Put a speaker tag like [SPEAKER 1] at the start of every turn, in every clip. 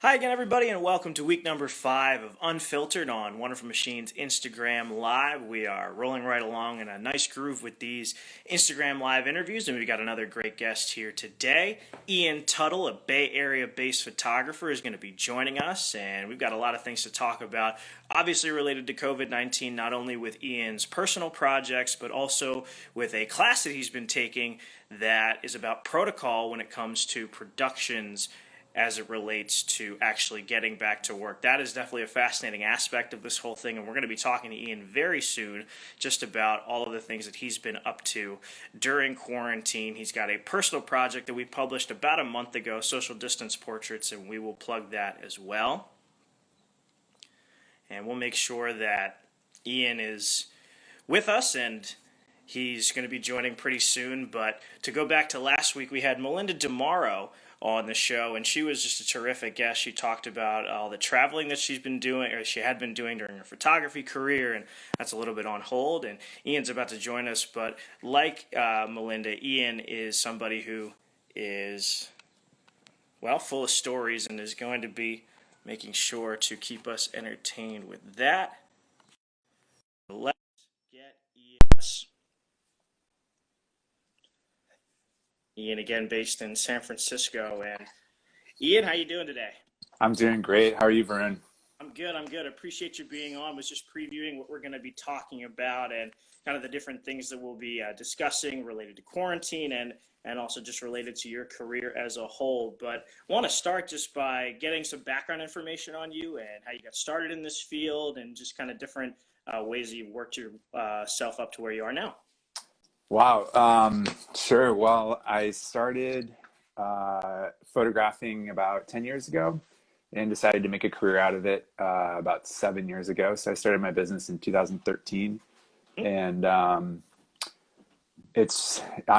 [SPEAKER 1] Hi again, everybody, and welcome to week number 5 of Unfiltered on Wonderful Machines Instagram Live. We are rolling right along in a nice groove with these Instagram Live interviews, and we've got another great guest here today. Ian Tuttle, a Bay Area-based photographer, is going to be joining us, and we've got a lot of things to talk about, obviously related to COVID-19, not only with Ian's personal projects, but also with a class that he's been taking that is about protocol when it comes to productions as it relates to actually getting back to work. That is definitely a fascinating aspect of this whole thing, and we're going to be talking to Ian very soon just about all of the things that he's been up to during quarantine. He's got a personal project that we published about a month ago, Social Distance Portraits, and we will plug that as well. And we'll make sure that Ian is with us, and he's going to be joining pretty soon. But to go back to last week, we had Melinda DeMauro on the show, and she was just a terrific guest. She talked about all the traveling that she's been doing, or she had been doing during her photography career, and that's a little bit on hold, and Ian's about to join us. But like Melinda, Ian is somebody who is, well, full of stories and is going to be making sure to keep us entertained with that. Let's get Ian. Ian, again, based in San Francisco. And Ian, how you doing today?
[SPEAKER 2] I'm doing great. How are you, Varun?
[SPEAKER 1] I'm good. Appreciate you being on. Was just previewing what we're going to be talking about and kind of the different things that we'll be discussing related to quarantine and also just related to your career as a whole. But I want to start just by getting some background information on you and how you got started in this field and just kind of different ways that you've worked yourself up to where you are now.
[SPEAKER 2] Wow. Sure. Well, I started photographing about 10 years ago and decided to make a career out of it about 7 years ago. So I started my business in 2013, and I'm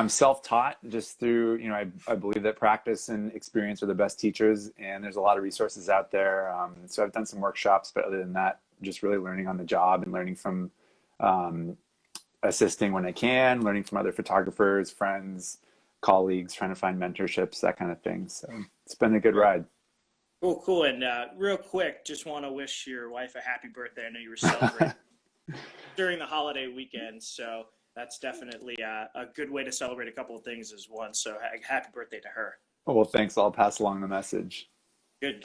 [SPEAKER 2] self-taught just through, I believe that practice and experience are the best teachers, and there's a lot of resources out there. So I've done some workshops, but other than that, just really learning on the job and learning from assisting when I can, learning from other photographers, friends, colleagues, trying to find mentorships, that kind of thing. So it's been a good ride.
[SPEAKER 1] Cool. And real quick, just want to wish your wife a happy birthday. I know you were celebrating during the holiday weekend, so that's definitely a good way to celebrate a couple of things as one. So happy birthday to her.
[SPEAKER 2] Oh, well, thanks. I'll pass along the message.
[SPEAKER 1] Good.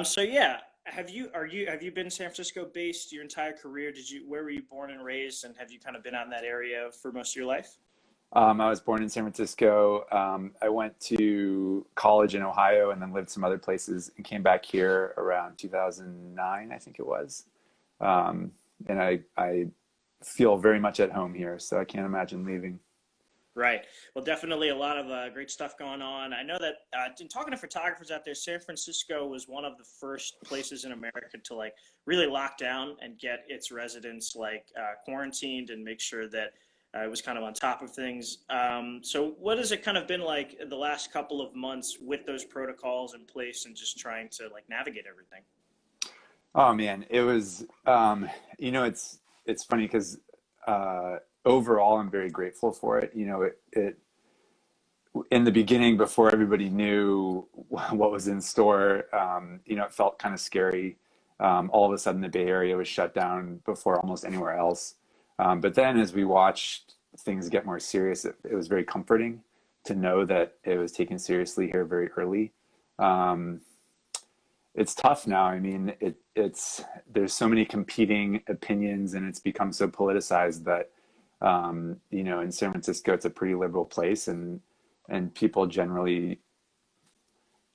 [SPEAKER 1] So yeah. Have you been San Francisco based your entire career? Where were you born and raised, and have you kind of been out in that area for most of your life?
[SPEAKER 2] I was born in San Francisco. I went to college in Ohio and then lived some other places and came back here around 2009, I think it was. And I feel very much at home here, so I can't imagine leaving.
[SPEAKER 1] Right. Well, definitely a lot of great stuff going on. I know that in talking to photographers out there, San Francisco was one of the first places in America to really lock down and get its residents quarantined and make sure that it was kind of on top of things. So what has it kind of been like the last couple of months with those protocols in place and just trying to navigate everything?
[SPEAKER 2] Oh man, it was, it's funny because overall, I'm very grateful for it. It in the beginning, before everybody knew what was in store, it felt kind of scary. All of a sudden, the Bay Area was shut down before almost anywhere else. But then, as we watched things get more serious, it was very comforting to know that it was taken seriously here very early. It's tough now. I mean, there's so many competing opinions, and it's become so politicized that in San Francisco, it's a pretty liberal place, and people generally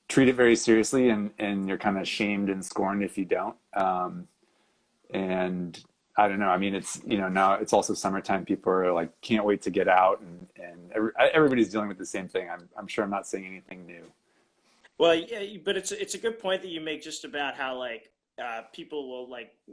[SPEAKER 2] treat it very seriously, and you're kind of shamed and scorned if you don't. And I don't know. I mean, it's, now it's also summertime. People are like, can't wait to get out, and everybody's dealing with the same thing. I'm sure I'm not saying anything new.
[SPEAKER 1] Well, yeah, but it's a good point that you make just about how people will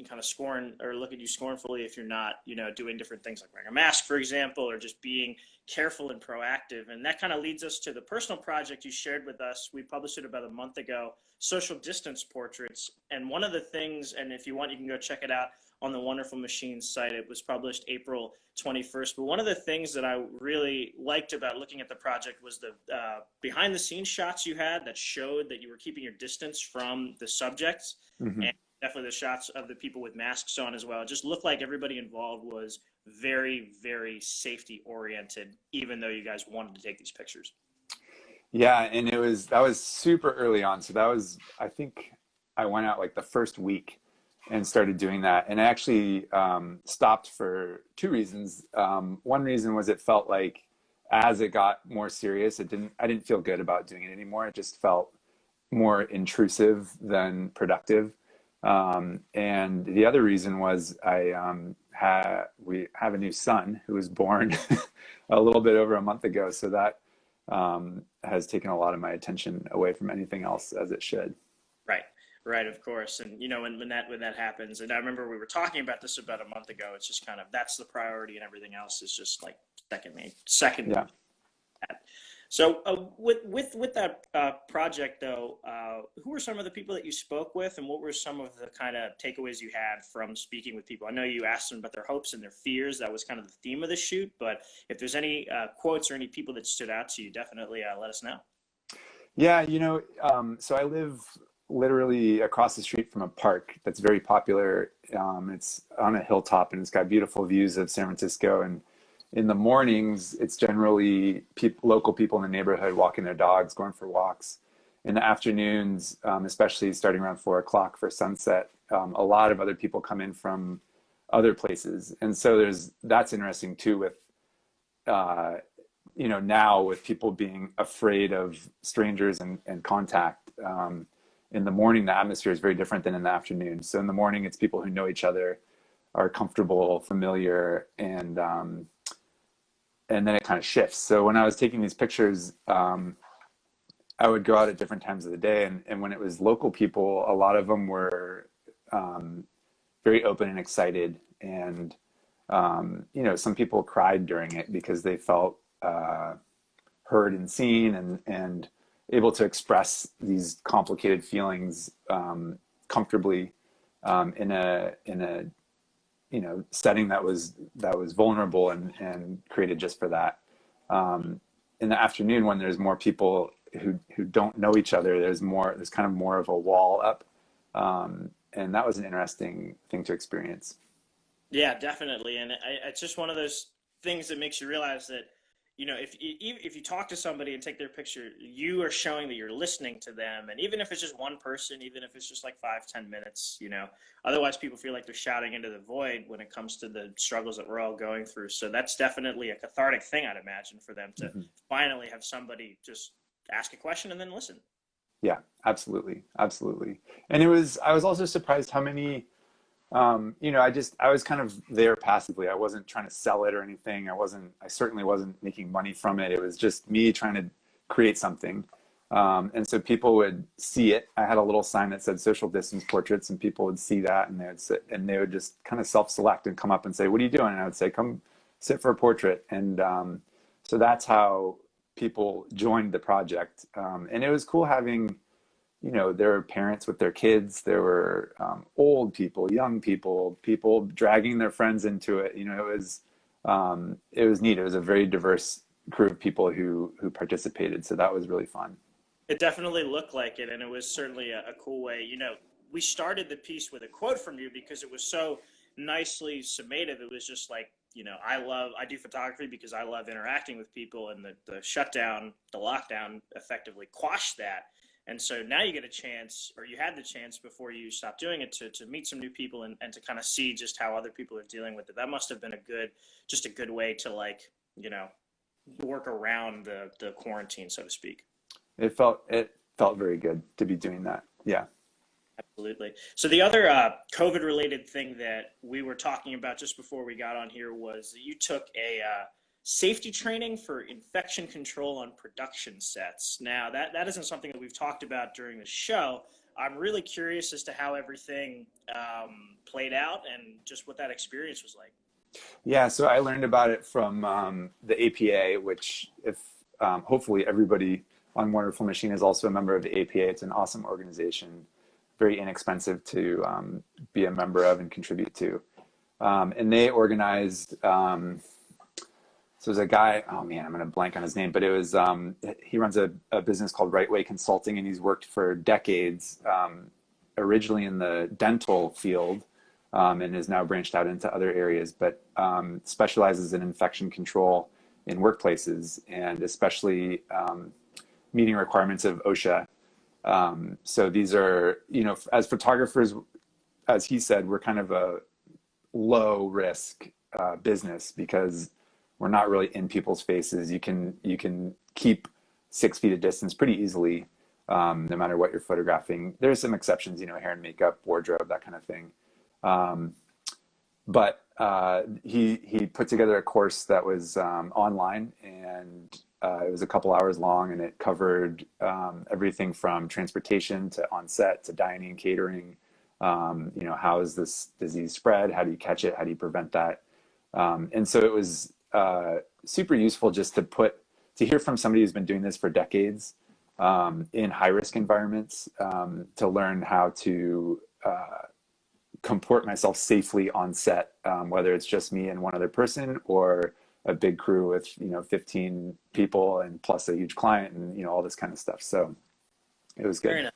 [SPEAKER 1] kind of scorn or look at you scornfully if you're not, doing different things like wearing a mask, for example, or just being careful and proactive. And that kind of leads us to the personal project you shared with us. We published it about a month ago, Social Distance Portraits. And one of the things, and if you want, you can go check it out on the Wonderful Machines site. It was published April 21st. But one of the things that I really liked about looking at the project was the behind the scenes shots you had that showed that you were keeping your distance from the subjects.
[SPEAKER 2] Mm-hmm.
[SPEAKER 1] And definitely the shots of the people with masks on as well. It just looked like everybody involved was very, very safety oriented, even though you guys wanted to take these pictures.
[SPEAKER 2] Yeah, and that was super early on. So that was, I think I went out like the first week and started doing that. And I actually stopped for two reasons. One reason was it felt like as it got more serious, I didn't feel good about doing it anymore. It just felt more intrusive than productive. And the other reason was we have a new son who was born a little bit over a month ago. So that has taken a lot of my attention away from anything else, as it should.
[SPEAKER 1] Right. Right, of course. And when that happens, and I remember we were talking about this about a month ago, it's just kind of that's the priority and everything else is just like second.
[SPEAKER 2] Yeah.
[SPEAKER 1] So with that project though, who were some of the people that you spoke with, and what were some of the kind of takeaways you had from speaking with people? I know you asked them about their hopes and their fears. That was kind of the theme of the shoot. But if there's any quotes or any people that stood out to you, definitely let us know.
[SPEAKER 2] Yeah, so I live literally across the street from a park that's very popular. It's on a hilltop and it's got beautiful views of San Francisco. And in the mornings, it's generally local people in the neighborhood walking their dogs, going for walks. In the afternoons, especially starting around 4 o'clock for sunset, a lot of other people come in from other places. And so that's interesting too with, now with people being afraid of strangers and contact. In the morning, the atmosphere is very different than in the afternoon. So in the morning, it's people who know each other, are comfortable, familiar, and then it kind of shifts. So when I was taking these pictures, I would go out at different times of the day, and when it was local people, a lot of them were very open and excited, and some people cried during it because they felt heard and seen and able to express these complicated feelings comfortably in a setting that was vulnerable and created just for that. In the afternoon, when there's more people who don't know each other, there's kind of more of a wall up, and that was an interesting thing to experience.
[SPEAKER 1] Yeah, definitely. And it's just one of those things that makes you realize that, if you talk to somebody and take their picture, you are showing that you're listening to them. And even if it's just one person, even if it's just like 5-10 minutes, otherwise people feel like they're shouting into the void when it comes to the struggles that we're all going through. So that's definitely a cathartic thing, I'd imagine, for them to finally have somebody just ask a question and then listen.
[SPEAKER 2] Yeah, absolutely. Absolutely. And I was also surprised how many, I was kind of there passively. I wasn't trying to sell it or anything. I certainly wasn't making money from it. It was just me trying to create something. And so people would see it. I had a little sign that said Social Distance Portraits, and people would see that, and they would just kind of self-select and come up and say, "What are you doing?" And I would say, "Come sit for a portrait." And so that's how people joined the project. And it was cool having, there were parents with their kids, there were old people, young people dragging their friends into it. It was neat. It was a very diverse crew of people who participated. So that was really fun.
[SPEAKER 1] It definitely looked like it, and it was certainly a cool way. We started the piece with a quote from you because it was so nicely summative. It was just like, I do photography because I love interacting with people, and the shutdown, the lockdown effectively quashed that. And so now you get a chance, or you had the chance before you stopped doing it, to meet some new people and to kind of see just how other people are dealing with it. That must have been a good way to work around the quarantine, so to speak.
[SPEAKER 2] It felt very good to be doing that. Yeah.
[SPEAKER 1] Absolutely. So the other COVID related thing that we were talking about just before we got on here was that you took a safety training for infection control on production sets. Now that isn't something that we've talked about during the show. I'm really curious as to how everything played out and just what that experience was like.
[SPEAKER 2] Yeah, so I learned about it from the APA, which if hopefully everybody on Wonderful Machine is also a member of the APA. It's an awesome organization, very inexpensive to be a member of and contribute to. And they organized, so there's a guy, oh man, I'm going to blank on his name, but it was, he runs a business called Right Way Consulting, and he's worked for decades, originally in the dental field, and has now branched out into other areas, but specializes in infection control in workplaces, and especially meeting requirements of OSHA. So these are, as photographers, as he said, we're kind of a low risk business because we're not really in people's faces. You can keep 6 feet of distance pretty easily, no matter what you're photographing. There's some exceptions, hair and makeup, wardrobe, that kind of thing. But he put together a course that was online, and it was a couple hours long, and it covered everything from transportation to on-set to dining, catering. How is this disease spread? How do you catch it? How do you prevent that? And so it was super useful just to hear from somebody who's been doing this for decades in high-risk environments, to learn how to comport myself safely on set, whether it's just me and one other person or a big crew with 15 people and plus a huge client and all this kind of stuff. So it was
[SPEAKER 1] Very
[SPEAKER 2] good.
[SPEAKER 1] nice.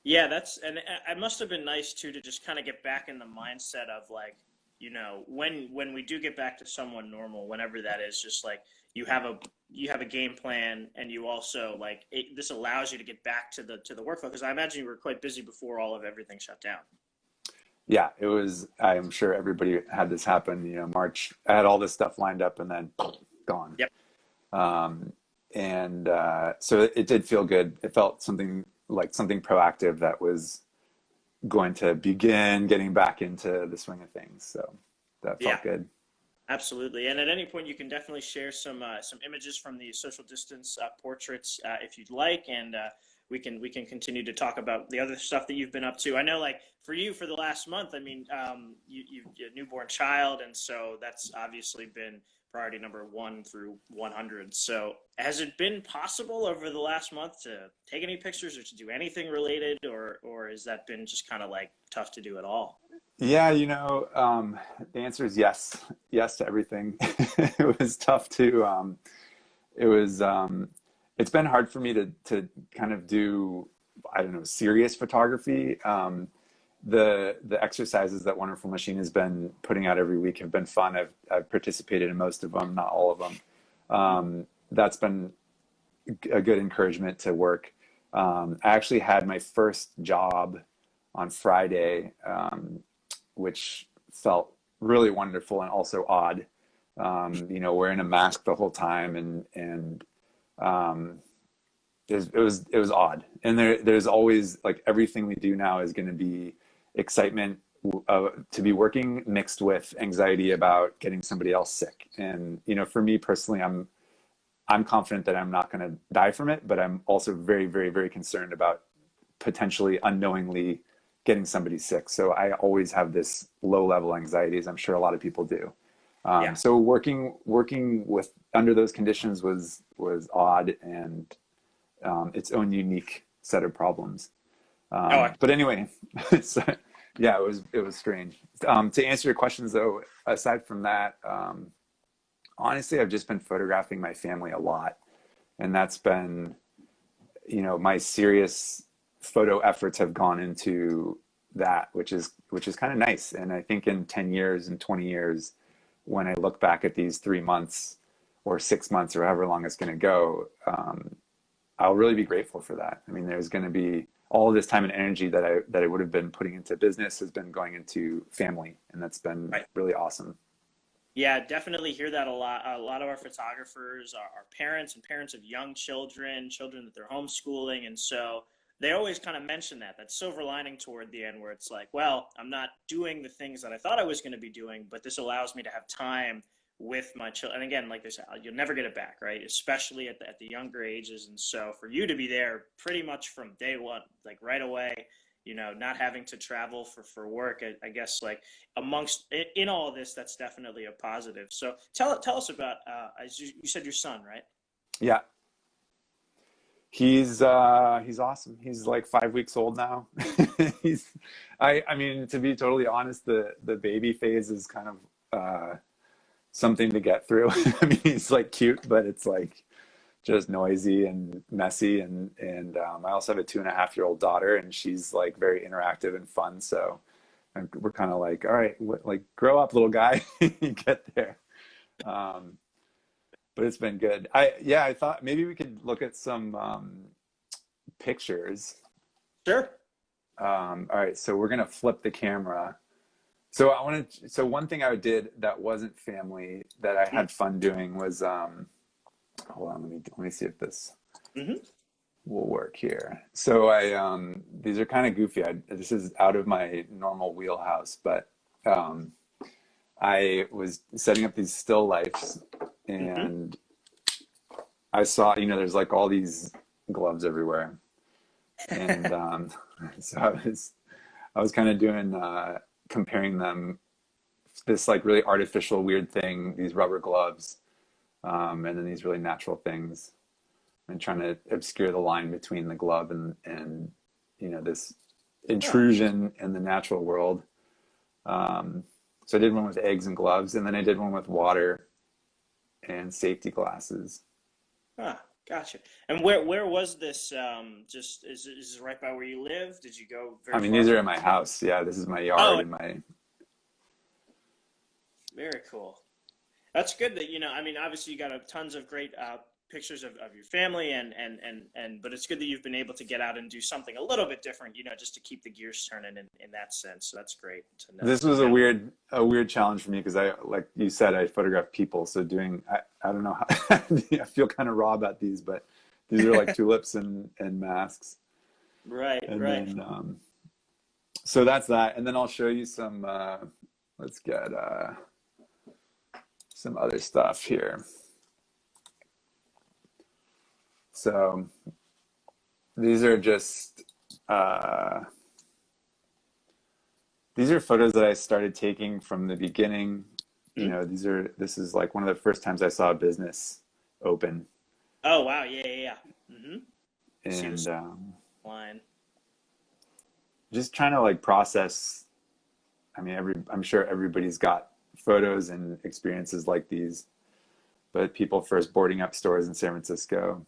[SPEAKER 1] Yeah, and it must have been nice too to just kind of get back in the mindset of like, when we do get back to someone normal, whenever that is, just like you have a game plan, and you also this allows you to get back to the workflow, because I imagine you were quite busy before all of everything shut down.
[SPEAKER 2] Yeah, it was. I'm sure everybody had this happen. March, I had all this stuff lined up and then gone.
[SPEAKER 1] Yep.
[SPEAKER 2] Um, and so it did feel good. It felt something proactive that was going to begin getting back into the swing of things. So that
[SPEAKER 1] Yeah.
[SPEAKER 2] felt good.
[SPEAKER 1] Absolutely, and at any point you can definitely share some images from the social distance portraits, if you'd like, and we can continue to talk about the other stuff that you've been up to. I know, like for you, for the last month, I mean, you a newborn child, and so that's obviously been priority number 1 through 100. So, has it been possible over the last month to take any pictures or to do anything related, or has that been just kind of like tough to do at all?
[SPEAKER 2] Yeah, the answer is yes. Yes to everything. It was tough to, it was, it's been hard for me to kind of do, I don't know, serious photography. The exercises that Wonderful Machine has been putting out every week have been fun. I've participated in most of them, not all of them. That's been a good encouragement to work. I actually had my first job on Friday, which felt really wonderful and also odd. Wearing a mask the whole time, and um, it was odd. And there's always, like, everything we do now is going to be excitement to be working mixed with anxiety about getting somebody else sick. And for me personally, I'm confident that I'm not going to die from it, but I'm also very, very, very concerned about potentially unknowingly getting somebody sick. So I always have this low level anxiety, as I'm sure a lot of people do.
[SPEAKER 1] Yeah.
[SPEAKER 2] So working with under those conditions was odd, and its own unique set of problems.
[SPEAKER 1] Oh,
[SPEAKER 2] But anyway, so, yeah, it was strange. To answer your questions though, aside from that, honestly, I've just been photographing my family a lot, and that's been, my serious photo efforts have gone into that, which is kind of nice. And I think in 10 years and 20 years, when I look back at these 3 months or 6 months or however long it's going to go, I'll really be grateful for that. I mean, there's going to be all of this time and energy that I would have been putting into business has been going into family, and that's been
[SPEAKER 1] right.
[SPEAKER 2] really awesome.
[SPEAKER 1] Yeah, definitely hear that a lot. A lot of our photographers are parents and parents of young children, children that they're homeschooling. And so they always kind of mention that silver lining toward the end, where it's like, well, I'm not doing the things that I thought I was going to be doing, but this allows me to have time with my children. And again, like they said, you'll never get it back, right? Especially at the younger ages. And so for you to be there pretty much from day one, like right away, not having to travel for work. I guess like in all of this, that's definitely a positive. So tell us about, as you said, your son, right?
[SPEAKER 2] Yeah, he's awesome. He's like 5 weeks old now. He's I mean, to be totally honest, the baby phase is kind of something to get through. I mean, he's like cute, but it's like just noisy and messy, and I also have a 2.5-year-old daughter, and she's like very interactive and fun. So we're kind of like, all right, like grow up, little guy, you get there. Um, but it's been good. I thought maybe we could look at some pictures.
[SPEAKER 1] Sure.
[SPEAKER 2] All right, so we're gonna flip the camera. So I wanted, so one thing I did that wasn't family that I had fun doing was hold on, let me see if this
[SPEAKER 1] Mm-hmm.
[SPEAKER 2] will work here. So these are kind of goofy. This is out of my normal wheelhouse, but um I was setting up these still lifes,
[SPEAKER 1] Mm-hmm.
[SPEAKER 2] and I saw, there's like all these gloves everywhere. And so I was kind of doing comparing them, this like really artificial weird thing, these rubber gloves, and then these really natural things, and trying to obscure the line between the glove and this
[SPEAKER 1] Huh.
[SPEAKER 2] intrusion in the natural world. So I did one with eggs and gloves, and then I did one with water and safety glasses.
[SPEAKER 1] Huh. Gotcha. And where was this? Just is it right by where you live? Did you go
[SPEAKER 2] I
[SPEAKER 1] very
[SPEAKER 2] mean,
[SPEAKER 1] far
[SPEAKER 2] these are
[SPEAKER 1] from?
[SPEAKER 2] in my house. Yeah, this is my yard
[SPEAKER 1] Oh,
[SPEAKER 2] and my.
[SPEAKER 1] very cool. That's good that, I mean, obviously you got tons of great pictures of your family but it's good that you've been able to get out and do something a little bit different, just to keep the gears turning in that sense. So that's great to know.
[SPEAKER 2] This was a weird challenge for me because like you said, I photograph people. So I don't know how, I feel kind of raw about these, but these are like tulips and masks.
[SPEAKER 1] Right,
[SPEAKER 2] And
[SPEAKER 1] right.
[SPEAKER 2] then, so that's that. And then I'll show you some, let's get some other stuff here. So these are just, uh, these are photos that I started taking from the beginning.
[SPEAKER 1] Hmm.
[SPEAKER 2] This is like one of the first times I saw a business open.
[SPEAKER 1] Oh, wow. Yeah, yeah, yeah. Mm-hmm. See
[SPEAKER 2] And
[SPEAKER 1] this line.
[SPEAKER 2] just trying to like process. I mean, I'm sure everybody's got photos and experiences like these, but people first boarding up stores in San Francisco.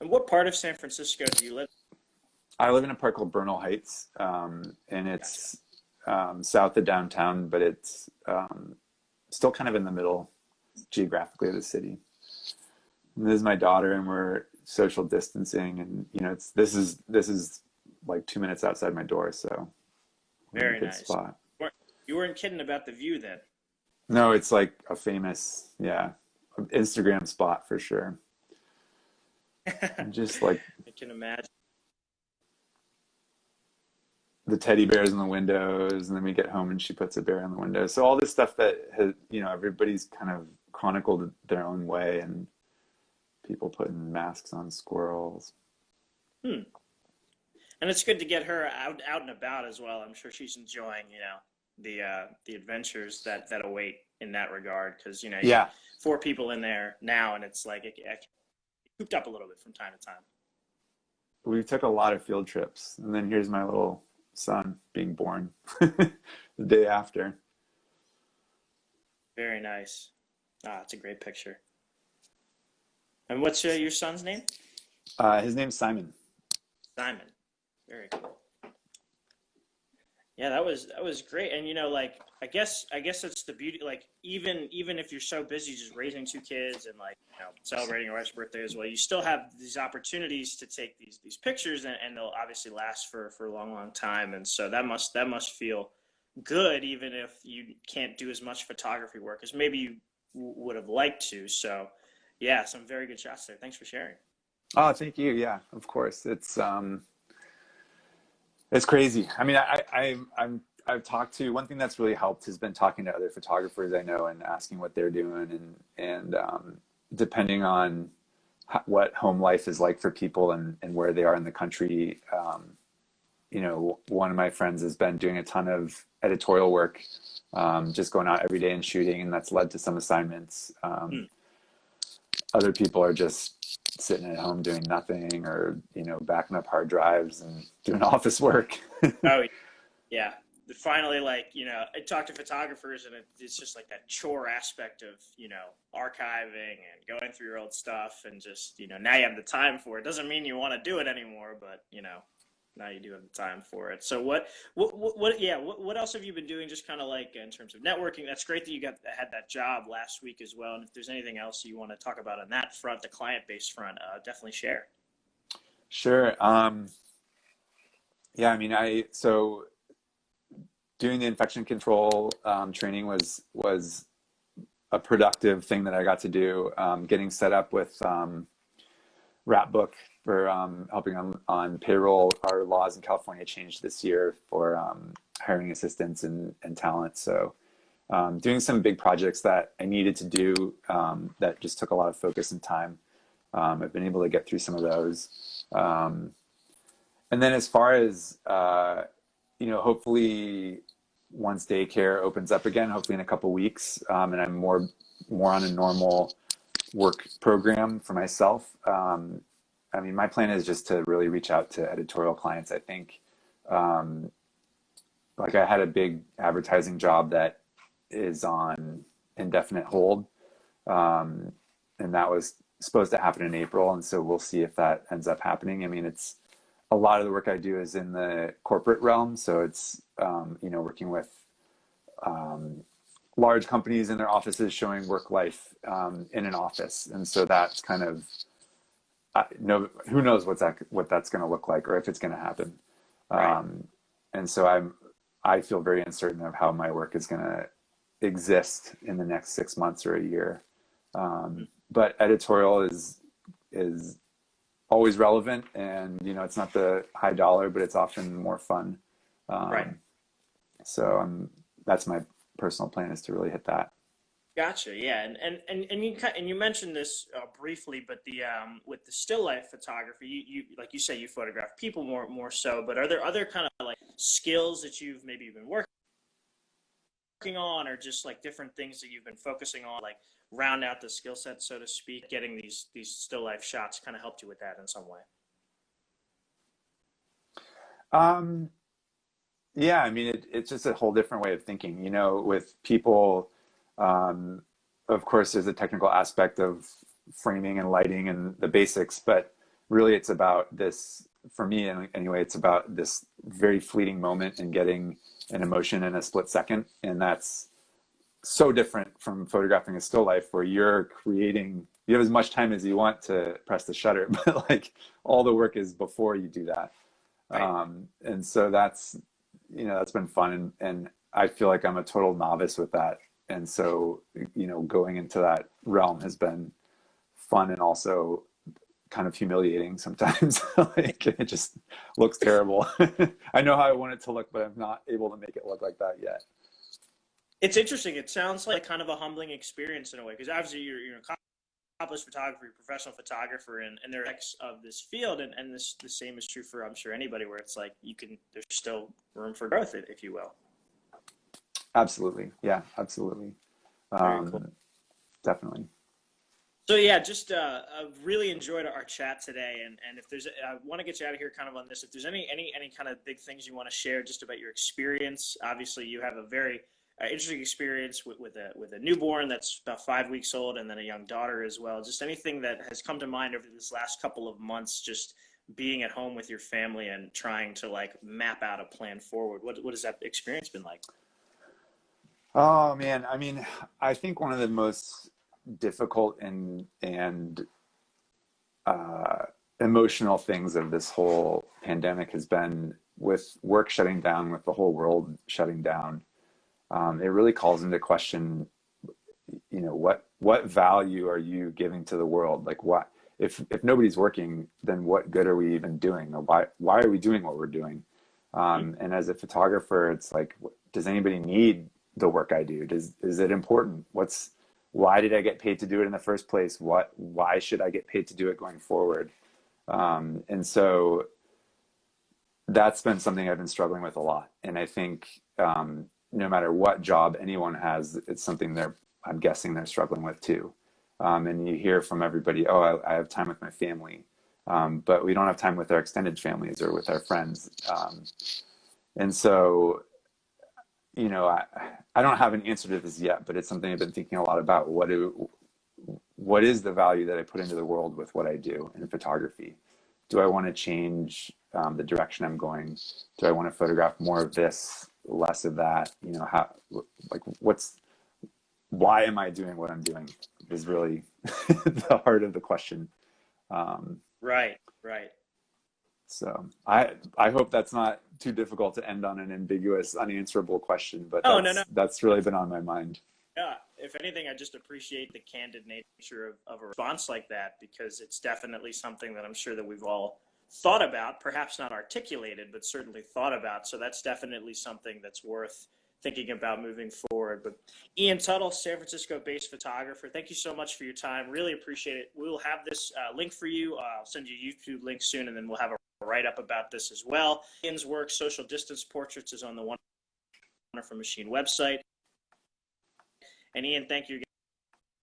[SPEAKER 1] And what part of San Francisco do you live
[SPEAKER 2] I live in a park called Bernal Heights, and
[SPEAKER 1] in? Gotcha.
[SPEAKER 2] it's south of downtown, but it's still kind of in the middle geographically of the city. And this is my daughter, and we're social distancing, and this is like 2 minutes outside my door, so we're in a
[SPEAKER 1] Very
[SPEAKER 2] good
[SPEAKER 1] nice.
[SPEAKER 2] spot.
[SPEAKER 1] You weren't kidding about the view then.
[SPEAKER 2] No, it's like a famous, yeah, Instagram spot for sure. And
[SPEAKER 1] I
[SPEAKER 2] just like
[SPEAKER 1] can imagine.
[SPEAKER 2] the teddy bears in the windows, and then we get home and she puts a bear in the window. So all this stuff that has, everybody's kind of chronicled their own way, and people putting masks on squirrels.
[SPEAKER 1] Hmm. And it's good to get her out and about as well. I'm sure she's enjoying, the adventures that await in that regard. Because you got
[SPEAKER 2] Yeah,
[SPEAKER 1] four people in there now, and it's like it cooped up a little bit from time to time.
[SPEAKER 2] we took a lot of field trips, and then here's my little son being born the day after.
[SPEAKER 1] Very nice. Ah, it's a great picture. And what's your son's name?
[SPEAKER 2] His name's Simon.
[SPEAKER 1] Simon. Very cool. Yeah, that was great. And like I guess it's the beauty. Like even if you're so busy just raising two kids and like celebrating your wife's birthday as well, you still have these opportunities to take these pictures, and they'll obviously last for a long, long time. And so that must feel good, even if you can't do as much photography work as maybe you would have liked to. So yeah, some very good shots there. Thanks for sharing.
[SPEAKER 2] Oh, thank you. Yeah, of course. It's crazy. I mean, I've talked to, one thing that's really helped has been talking to other photographers I know and asking what they're doing, and depending on what home life is like for people and where they are in the country. One of my friends has been doing a ton of editorial work, just going out every day and shooting, and that's led to some assignments. Other people are just sitting at home doing nothing, or backing up hard drives and doing office work.
[SPEAKER 1] Oh, yeah. Finally, like, I talk to photographers, and it's just like that chore aspect of, archiving and going through your old stuff, and just, now you have the time for it. Doesn't mean you want to do it anymore, but, now you do have the time for it. So what else have you been doing, just kind of like in terms of networking? That's great that you had that job last week as well. And if there's anything else you want to talk about on that front, the client-based front, definitely share.
[SPEAKER 2] Sure. Yeah, I mean, so doing the infection control training was a productive thing that I got to do. Getting set up with Book for helping on payroll. Our laws in California changed this year for hiring assistants and talent. So doing some big projects that I needed to do that just took a lot of focus and time. I've been able to get through some of those. And then as far as, hopefully once daycare opens up again, hopefully in a couple weeks, and I'm more on a normal work program for myself. I mean, my plan is just to really reach out to editorial clients. I think, like I had a big advertising job that is on indefinite hold. And that was supposed to happen in April. And so we'll see if that ends up happening. I mean, a lot of the work I do is in the corporate realm. So it's, working with large companies in their offices, showing work life in an office. And so that's kind of, who knows what that's going to look like, or if it's going to happen.
[SPEAKER 1] Right.
[SPEAKER 2] And so I feel very uncertain of how my work is going to exist in the next 6 months or a year. But editorial is always relevant, and it's not the high dollar, but it's often more fun.
[SPEAKER 1] Right.
[SPEAKER 2] So that's my personal plan, is to really hit that.
[SPEAKER 1] Gotcha. Yeah, and you mentioned this briefly, but the with the still life photography, you like you say, you photograph people more so. But are there other kind of like skills that you've maybe been working on, or just like different things that you've been focusing on, like round out the skill set, so to speak? Getting these still life shots kind of helped you with that in some way.
[SPEAKER 2] Yeah, I mean, it's just a whole different way of thinking. With people, of course, there's a technical aspect of framing and lighting and the basics, but really it's about this, for me anyway, it's about this very fleeting moment and getting an emotion in a split second. And that's so different from photographing a still life, where you have as much time as you want to press the shutter, but like all the work is before you do that.
[SPEAKER 1] Right.
[SPEAKER 2] And so that's been fun. And I feel like I'm a total novice with that. And so, going into that realm has been fun, and also kind of humiliating sometimes. Like, it just looks terrible. I know how I want it to look, but I'm not able to make it look like that yet.
[SPEAKER 1] It's interesting. It sounds like kind of a humbling experience in a way, because obviously you're an accomplished photographer, professional photographer, and they're ex of this field, and the same is true for, I'm sure, anybody, where it's like there's still room for growth, if you will.
[SPEAKER 2] Absolutely. Yeah, absolutely.
[SPEAKER 1] Very cool.
[SPEAKER 2] Definitely.
[SPEAKER 1] So yeah, just I've really enjoyed our chat today, and if there's, I want to get you out of here kind of on this. If there's any kind of big things you want to share just about your experience, obviously you have a very interesting experience with a newborn that's about 5 weeks old, and then a young daughter as well. Just anything that has come to mind over this last couple of months, just being at home with your family and trying to like map out a plan forward. What has that experience been like?
[SPEAKER 2] Oh man, I mean, I think one of the most difficult and emotional things of this whole pandemic has been, with work shutting down, with the whole world shutting down. It really calls into question, what value are you giving to the world? Like, what if nobody's working, then what good are we even doing? Or why are we doing what we're doing? And as a photographer, it's like, does anybody need the work I do? Is it important? why did I get paid to do it in the first place? Why should I get paid to do it going forward? And so that's been something I've been struggling with a lot. And I think no matter what job anyone has, it's something I'm guessing they're struggling with too. And you hear from everybody, oh, I have time with my family, but we don't have time with our extended families or with our friends. And so, I don't have an answer to this yet, but it's something I've been thinking a lot about. What is the value that I put into the world with what I do in photography? Do I want to change the direction I'm going? Do I want to photograph more of this, less of that? Why am I doing what I'm doing is really the heart of the question.
[SPEAKER 1] Right.
[SPEAKER 2] So I hope that's not too difficult to end on an ambiguous, unanswerable question, but
[SPEAKER 1] Oh, no.
[SPEAKER 2] that's really been on my mind.
[SPEAKER 1] Yeah, if anything, I just appreciate the candid nature of a response like that, because it's definitely something that I'm sure that we've all thought about, perhaps not articulated, but certainly thought about. So that's definitely something that's worth thinking about moving forward. But Ian Tuttle, San Francisco-based photographer, thank you so much for your time. Really appreciate it. We'll have this link for you. I'll send you a YouTube link soon, and then we'll have a write-up about this as well. Ian's work, Social Distance Portraits, is on the Wonderful Machine website. And Ian, thank you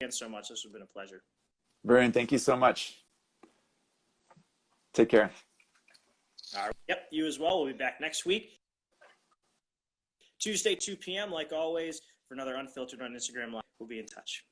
[SPEAKER 1] again so much. This has been a pleasure.
[SPEAKER 2] Varun, thank you so much. Take care.
[SPEAKER 1] All right. Yep, you as well. We'll be back next week, Tuesday, 2 p.m., like always, for another Unfiltered on Instagram Live. We'll be in touch.